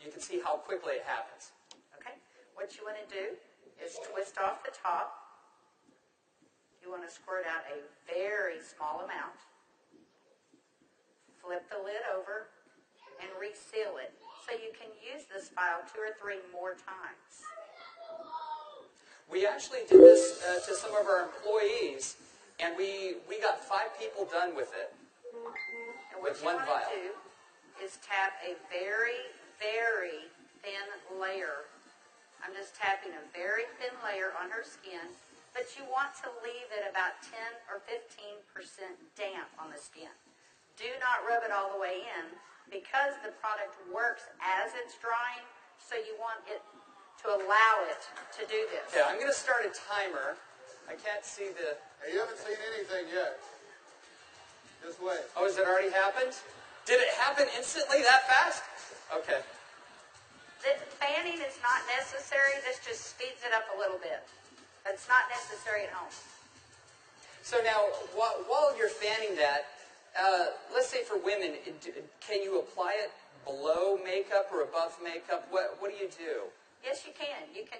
you can see how quickly it happens. Okay. What you want to do is twist off the top. You want to squirt out a very small amount. Flip the lid over and reseal it so you can use this file 2 or 3 more times. We actually did this to some of our employees, and we got 5 people done with it. And what you want to do is tap a very, very thin layer. I'm just tapping a very thin layer on her skin, but you want to leave it about 10 or 15% damp on the skin. Do not rub it all the way in because the product works as it's drying, so you want it to allow it to do this. Okay, I'm going to start a timer. I can't see the... Hey, you haven't seen anything yet. Just wait. Oh, has it already happened? Did it happen instantly that fast? Okay. The fanning is not necessary. This just speeds it up a little bit. It's not necessary at home. So now, while you're fanning that, let's say for women, can you apply it below makeup or above makeup? What do you do? Yes, you can. You can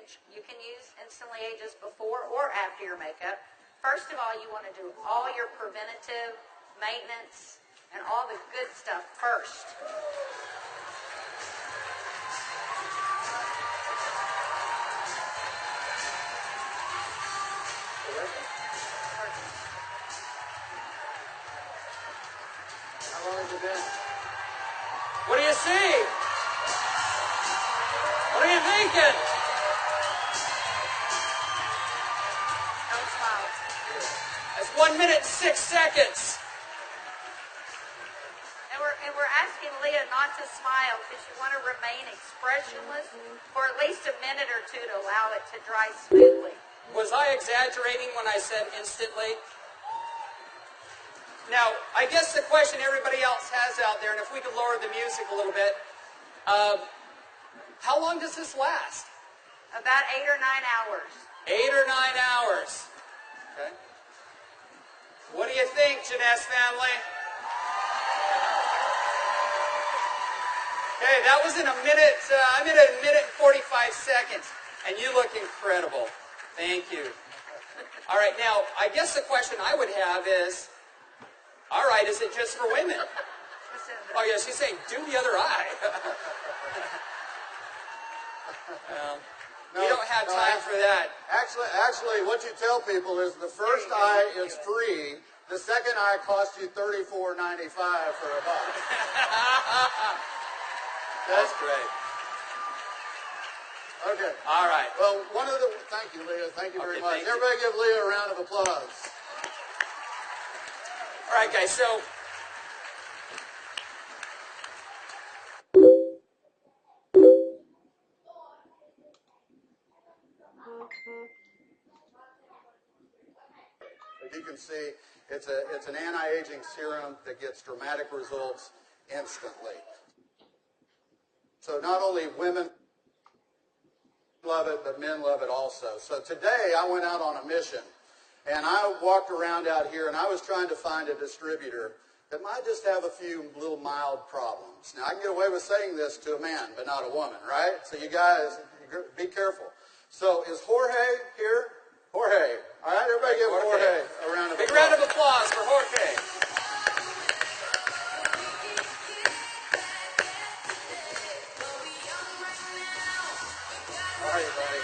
use Instantly Ageless before or after your makeup. First of all, you want to do all your preventative maintenance and all the good stuff first. How long has it been? What do you see? What are you thinking? Don't smile. That's 1 minute and 6 seconds. And we're asking Leah not to smile because you want to remain expressionless for at least a minute or 2 to allow it to dry smoothly. Was I exaggerating when I said instantly? Now, I guess the question everybody else has out there, and if we could lower the music a little bit, how long does this last? About 8 or 9 hours. 8 or 9 hours. Okay. What do you think, Jeuness family? Okay, that was in a minute. I'm at 1 minute and 45 seconds, and you look incredible. Thank you. All right, now, I guess the question I would have is, all right, is it just for women? Oh, yeah, she's saying, do the other eye. We don't have time for that. Actually, what you tell people is the first eye is free. The second eye costs you $34.95 for a buck. That's great. Okay. All right. Well, thank you, Leah. Thank you very much. Thank you. Everybody give Leah a round of applause. All right, guys, so as you can see, it's an anti-aging serum that gets dramatic results instantly. So not only women love it, but men love it also. So today I went out on a mission, and I walked around out here, and I was trying to find a distributor that might just have a few little mild problems. Now, I can get away with saying this to a man, but not a woman, right? So you guys, be careful. So is Jorge here? Jorge. All right, everybody give Jorge a round of applause. big round of applause for Jorge. How are you, buddy?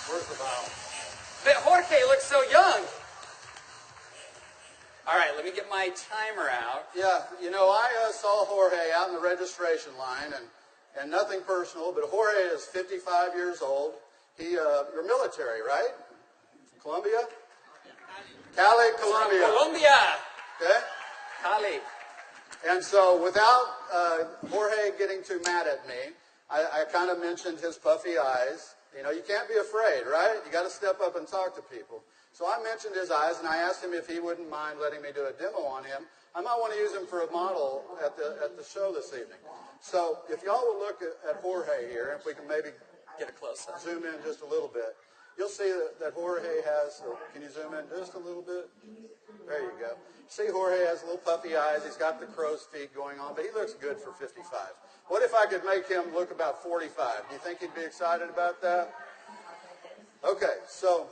Where's the vial? But Jorge looks so young. All right, let me get my timer out. Yeah, you know, I saw Jorge out in the registration line, and nothing personal, but Jorge is 55 years old. You're military, right? Colombia? Cali, Colombia. Colombia. Okay? Cali. And so without Jorge getting too mad at me, I kind of mentioned his puffy eyes. You know, you can't be afraid, right? You got to step up and talk to people. So I mentioned his eyes, and I asked him if he wouldn't mind letting me do a demo on him. I might want to use him for a model at the show this evening. So if y'all will look at Jorge here, if we can maybe Get a close-up. zoom in just a little bit. you'll see that Jorge has, can you zoom in just a little bit? There you go. See, Jorge has little puffy eyes. He's got the crow's feet going on, but he looks good for 55. What if I could make him look about 45? Do you think he'd be excited about that? Okay, so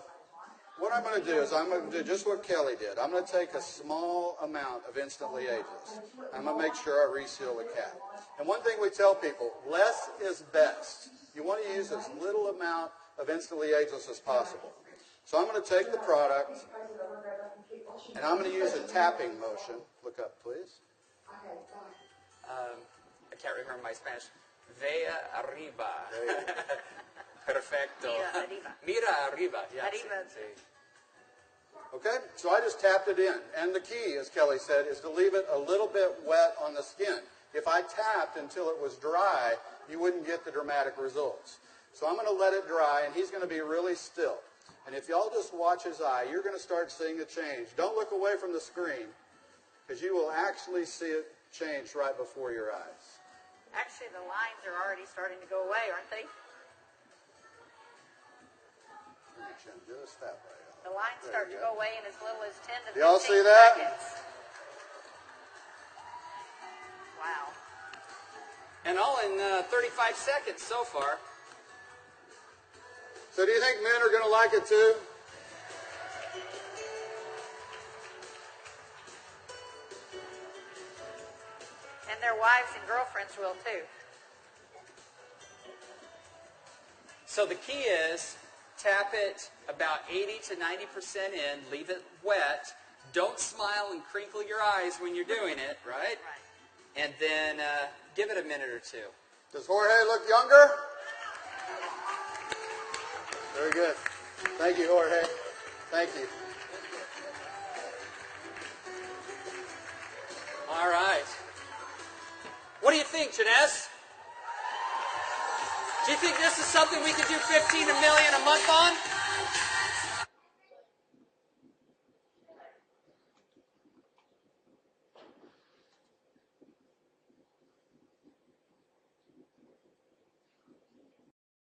what I'm going to do is I'm going to do just what Kelly did. I'm going to take a small amount of Instantly Ageless. I'm going to make sure I reseal the cap. And one thing we tell people, less is best. You want to use as little amount of Instantly Ageless as possible. So I'm going to take the product, and I'm going to use a tapping motion. Look up, please. I can't remember my Spanish. Vea arriba. Perfecto. Mira arriba. Yes. Arriba. Okay, so I just tapped it in. And the key, as Kelly said, is to leave it a little bit wet on the skin. If I tapped until it was dry, you wouldn't get the dramatic results. So I'm going to let it dry, and he's going to be really still. And if y'all just watch his eye, you're going to start seeing a change. Don't look away from the screen, because you will actually see it change right before your eyes. Actually, the lines are already starting to go away, aren't they? Just that way. The lines start to go away in as little as 10 to 15 Y'all see that? seconds. Wow. And all in 35 seconds so far. So do you think men are going to like it too? And their wives and girlfriends will too. So the key is tap it about 80 to 90% in, leave it wet. Don't smile and crinkle your eyes when you're doing it, right? Right. And then give it a minute or two. Does Jorge look younger? Very good. Thank you, Jorge. Thank you. All right. What do you think, Jeuness? Do you think this is something we could do 15 million a month